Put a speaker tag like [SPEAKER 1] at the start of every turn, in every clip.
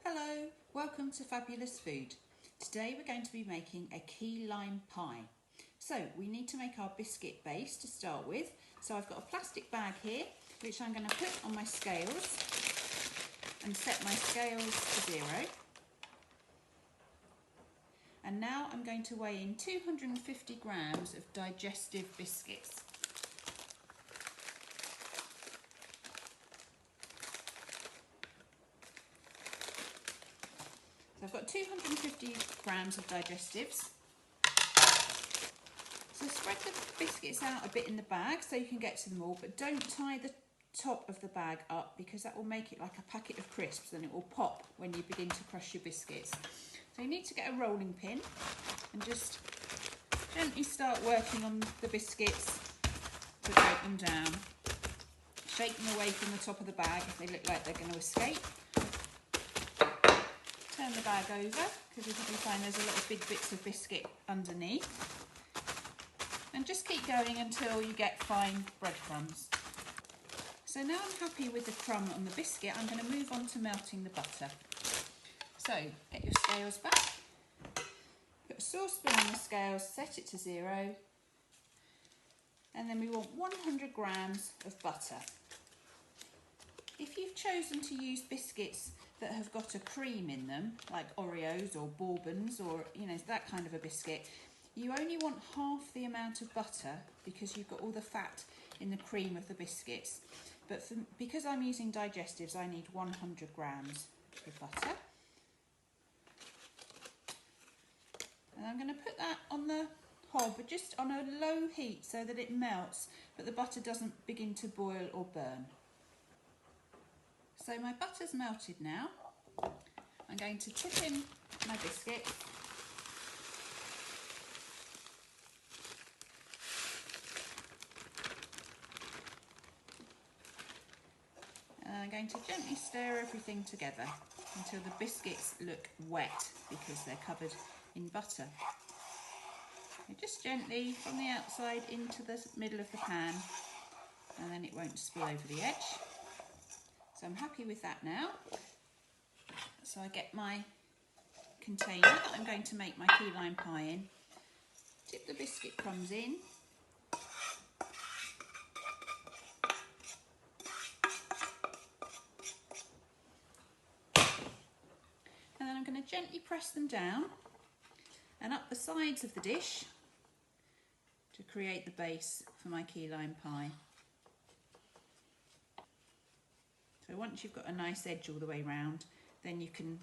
[SPEAKER 1] Hello, welcome to Fabulous Food. Today we're going to be making a key lime pie. So we need to make our biscuit base to start with. So I've got a plastic bag here which I'm going to put on my scales and set my scales to 0. And now I'm going to weigh in 250 grams of digestive biscuits. So I've got 250 grams of digestives. So spread the biscuits out a bit in the bag so you can get to them all, but don't tie the top of the bag up because that will make it like a packet of crisps and it will pop when you begin to crush your biscuits. So you need to get a rolling pin and just gently start working on the biscuits to break them down. Shake them away from the top of the bag if they look like they're going to escape. Turn the bag over because you find there's a lot of big bits of biscuit underneath. And just keep going until you get fine breadcrumbs. So now I'm happy with the crumb on the biscuit, I'm going to move on to melting the butter. So get your scales back, put a saucepan on the scales, set it to 0, and then we want 100 grams of butter. If you've chosen to use biscuits that have got a cream in them, like Oreos or Bourbons or that kind of a biscuit, you only want half the amount of butter because you've got all the fat in the cream of the biscuits. But because I'm using digestives, I need 100 grams of butter. And I'm going to put that on the hob, but just on a low heat so that it melts, but the butter doesn't begin to boil or burn. So my butter's melted now. I'm going to tip in my biscuit. And I'm going to gently stir everything together until the biscuits look wet because they're covered in butter. So just gently from the outside into the middle of the pan, and then it won't spill over the edge. So I'm happy with that now. So I get my container that I'm going to make my key lime pie in, tip the biscuit crumbs in, and then I'm going to gently press them down and up the sides of the dish to create the base for my key lime pie. So once you've got a nice edge all the way round, then you can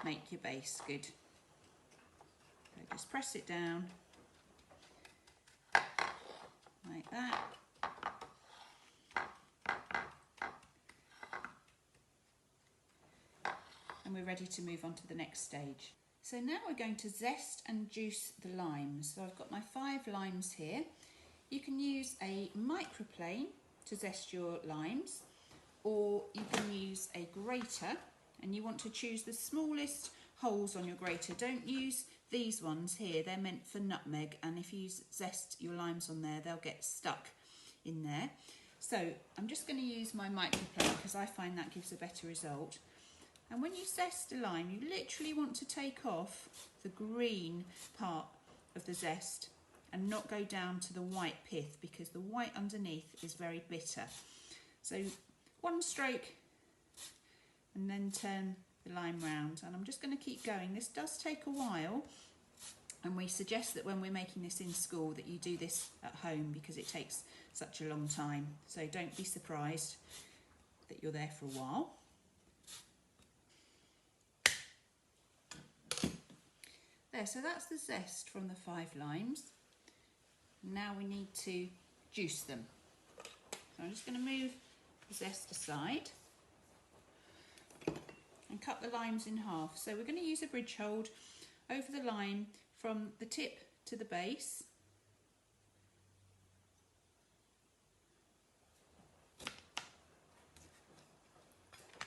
[SPEAKER 1] make your base good. So just press it down like that. And we're ready to move on to the next stage. So now we're going to zest and juice the limes. So I've got my 5 limes here. You can use a microplane to zest your limes, or you can use a grater, and you want to choose the smallest holes on your grater. Don't use these ones here, they're meant for nutmeg, and if you zest your limes on there, they'll get stuck in there. So I'm just going to use my microplane because I find that gives a better result. And when you zest a lime, you literally want to take off the green part of the zest and not go down to the white pith, because the white underneath is very bitter. So one stroke and then turn the lime round, and I'm just going to keep going. This does take a while, and we suggest that when we're making this in school that you do this at home because it takes such a long time. So don't be surprised that you're there for a while. There, so that's the zest from the 5 limes. Now we need to juice them. So I'm just going to move the zest aside and cut the limes in half. So we're going to use a bridge hold over the lime from the tip to the base.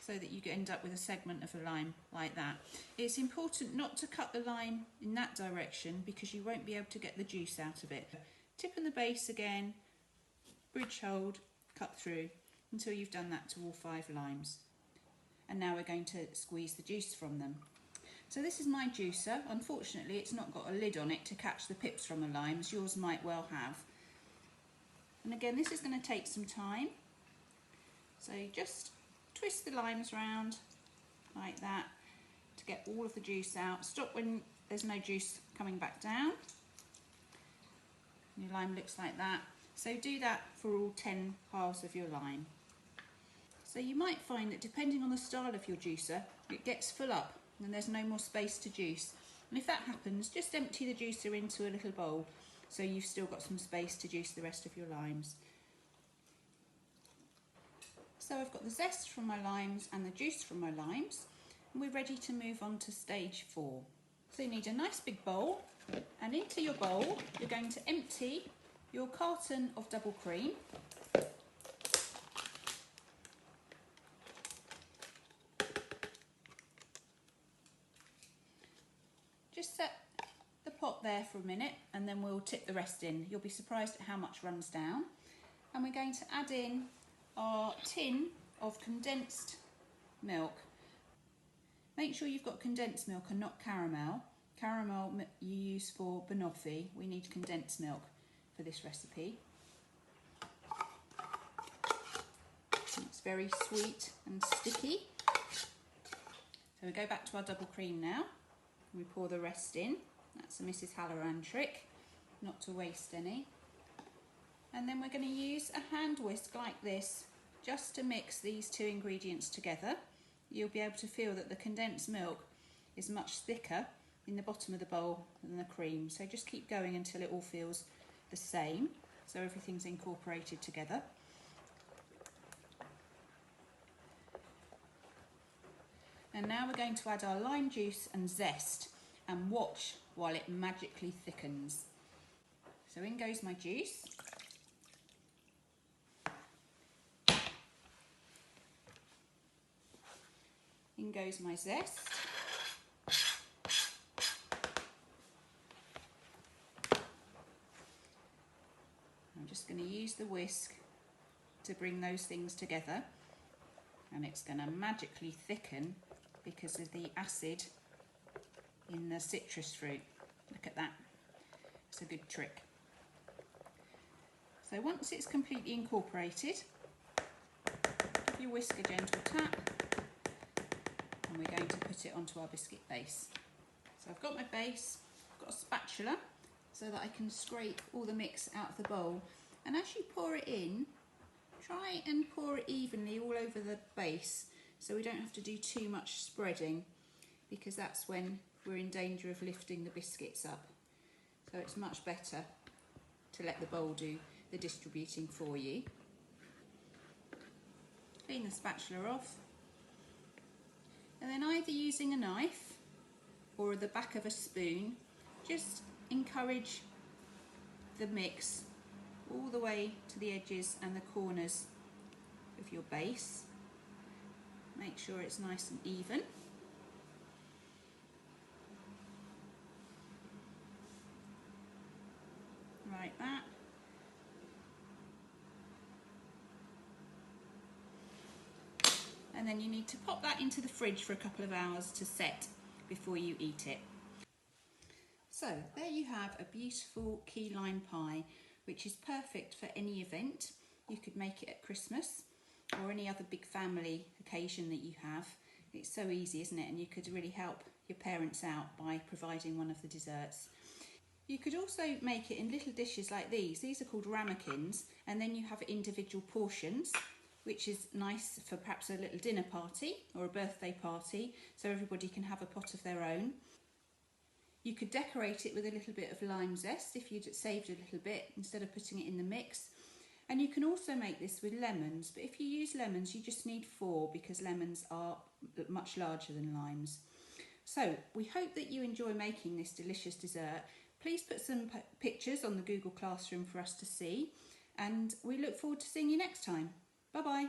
[SPEAKER 1] So that you end up with a segment of a lime like that. It's important not to cut the lime in that direction because you won't be able to get the juice out of it. Tip on the base again, bridge hold, cut through until you've done that to all 5 limes. and now we're going to squeeze the juice from them. So this is my juicer. Unfortunately, it's not got a lid on it to catch the pips from the limes. Yours might well have. And again, this is going to take some time. So just twist the limes round like that to get all of the juice out. Stop when there's no juice coming back down. Your lime looks like that. So do that for all 10 halves of your lime. So you might find that depending on the style of your juicer, it gets full up and there's no more space to juice. And if that happens, just empty the juicer into a little bowl so you've still got some space to juice the rest of your limes. So I've got the zest from my limes and the juice from my limes, and we're ready to move on to stage 4. So you need a nice big bowl, and into your bowl you're going to empty your carton of double cream. Just set the pot there for a minute and then we'll tip the rest in. You'll be surprised at how much runs down. And we're going to add in our tin of condensed milk. Make sure you've got condensed milk and not caramel. Caramel you use for banoffee. We need condensed milk for this recipe. It's very sweet and sticky. So we go back to our double cream now. We pour the rest in. That's a Mrs. Halloran trick, not to waste any. And then we're going to use a hand whisk like this just to mix these two ingredients together. You'll be able to feel that the condensed milk is much thicker in the bottom of the bowl than the cream. So just keep going until it all feels the same, so everything's incorporated together. And now we're going to add our lime juice and zest and watch while it magically thickens. So in goes my juice. In goes my zest. I'm just going to use the whisk to bring those things together, and it's going to magically thicken because of the acid in the citrus fruit. Look at that. It's a good trick. So once it's completely incorporated, give your whisk a gentle tap, and we're going to put it onto our biscuit base. So I've got my base, I've got a spatula so that I can scrape all the mix out of the bowl. And as you pour it in, try and pour it evenly all over the base so we don't have to do too much spreading, because that's when we're in danger of lifting the biscuits up. So it's much better to let the bowl do the distributing for you. Clean the spatula off, and then either using a knife or the back of a spoon, just encourage the mix all the way to the edges and the corners of your base. Make sure it's nice and even. Like that. And then you need to pop that into the fridge for a couple of hours to set before you eat it. So there you have a beautiful key lime pie, which is perfect for any event. You could make it at Christmas or any other big family occasion that you have. It's so easy, isn't it? And you could really help your parents out by providing one of the desserts. You could also make it in little dishes like these. These are called ramekins, and then you have individual portions, which is nice for perhaps a little dinner party or a birthday party, so everybody can have a pot of their own. You could decorate it with a little bit of lime zest if you'd saved a little bit instead of putting it in the mix. And you can also make this with lemons, but if you use lemons you just need 4 because lemons are much larger than limes. So we hope that you enjoy making this delicious dessert. Please put some pictures on the Google Classroom for us to see, and we look forward to seeing you next time. Bye bye.